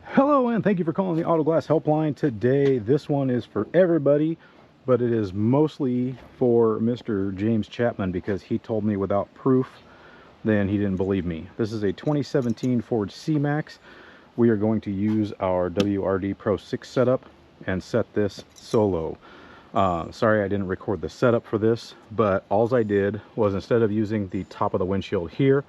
Hello and thank you for calling the Auto Glass Helpline today. This one is for everybody, but it is mostly for Mr. James Chapman because he told me without proof, then he didn't believe me. This is a 2017 Ford C-Max. We are going to use our WRD PRO6 setup and set this solo. Sorry I didn't record the setup for this, but all I did was instead of using the top of the windshield here,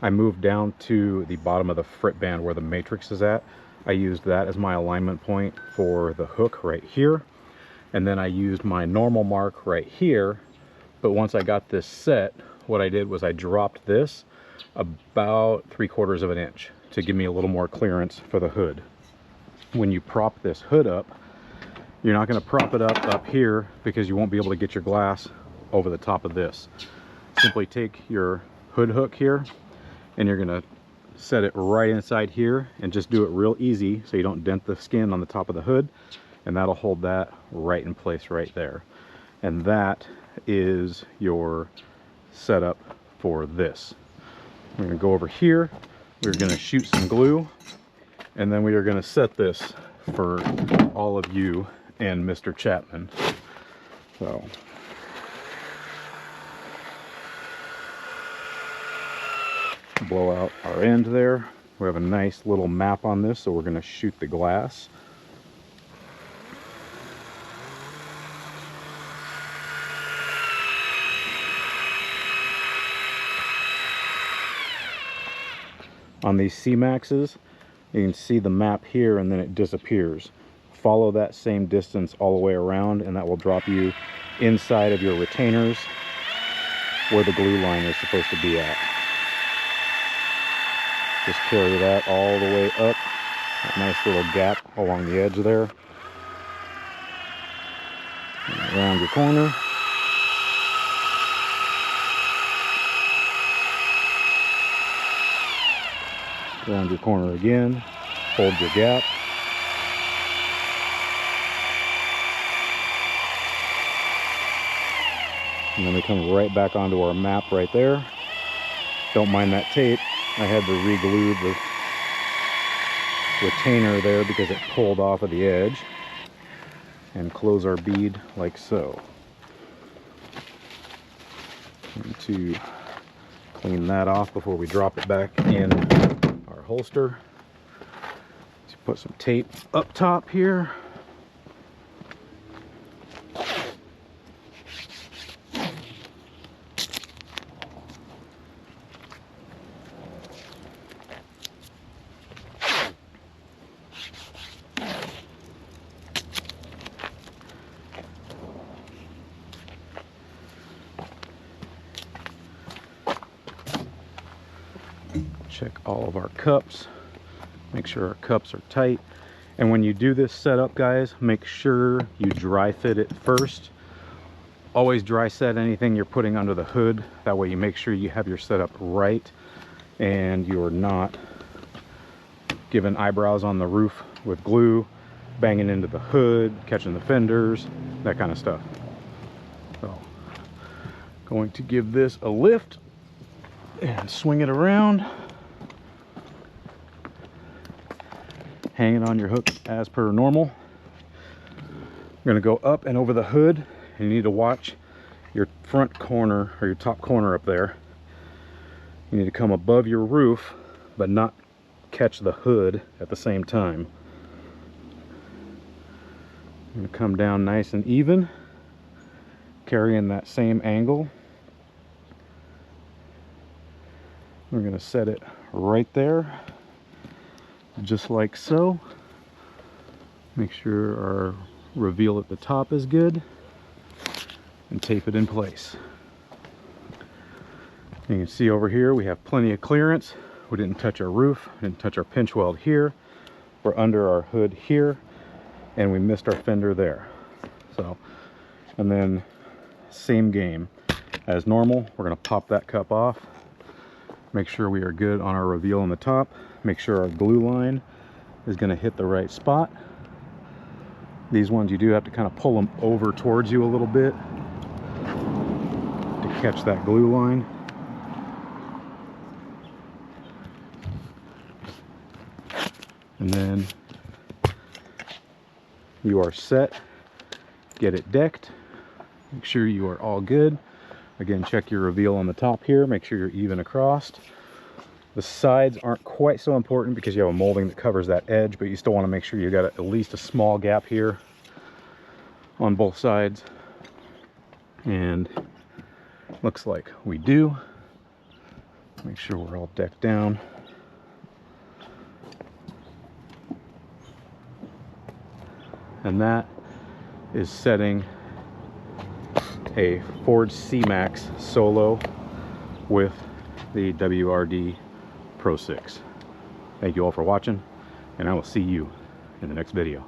I moved down to the bottom of the fret band where the matrix is at. I used that as my alignment point for the hook right here. And then I used my normal mark right here. But once I got this set, what I did was I dropped this about 3/4 of an inch to give me a little more clearance for the hood. When you prop this hood up, you're not going to prop it up here because you won't be able to get your glass over the top of this. Simply take your hood hook here and you're going to set it right inside here and just do it real easy so you don't dent the skin on the top of the hood, and that'll hold that right in place right there. And that is your setup for this. We're going to go over here, we're going to shoot some glue, and then we are going to set this for all of you and Mr. Chapman. So blow out our end there. We have a nice little map on this, so we're going to shoot the glass. On these C-Maxes, you can see the map here and then it disappears. Follow that same distance all the way around and that will drop you inside of your retainers where the glue line is supposed to be at. Just carry that all the way up, that nice little gap along the edge there. And around your corner. Around your corner again, hold your gap. And then we come right back onto our map right there. Don't mind that tape. I had to re-glue the retainer there because it pulled off of the edge, and close our bead like so. And to clean that off before we drop it back in our holster, to put some tape up top here. Check all of our cups, make sure our cups are tight. And when you do this setup, guys, make sure you dry fit it first. Always dry set anything you're putting under the hood. That way you make sure you have your setup right and you're not giving eyebrows on the roof with glue, banging into the hood, catching the fenders, that kind of stuff. So, going to give this a lift and swing it around. Hang it on your hook as per normal. We're going to go up and over the hood, and you need to watch your front corner or your top corner up there. You need to come above your roof but not catch the hood at the same time. I'm going to come down nice and even, carrying that same angle. We're going to set it right there, just like so. Make sure our reveal at the top is good and tape it in place. You can see over here we have plenty of clearance. We didn't touch our roof, didn't touch our pinch weld here. We're under our hood here, and we missed our fender there. So, and then same game as normal. We're going to pop that cup off. Make sure we are good on our reveal on the top. Make sure our glue line is going to hit the right spot. These ones you do have to kind of pull them over towards you a little bit to catch that glue line. And then you are set. Get it decked. Make sure you are all good. Again, check your reveal on the top here. Make sure you're even across. The sides aren't quite so important because you have a molding that covers that edge, but you still want to make sure you got at least a small gap here on both sides. And looks like we do. Make sure we're all decked down. And that is setting a Ford C-Max Solo with the WRD Pro 6. Thank you all for watching, and I will see you in the next video.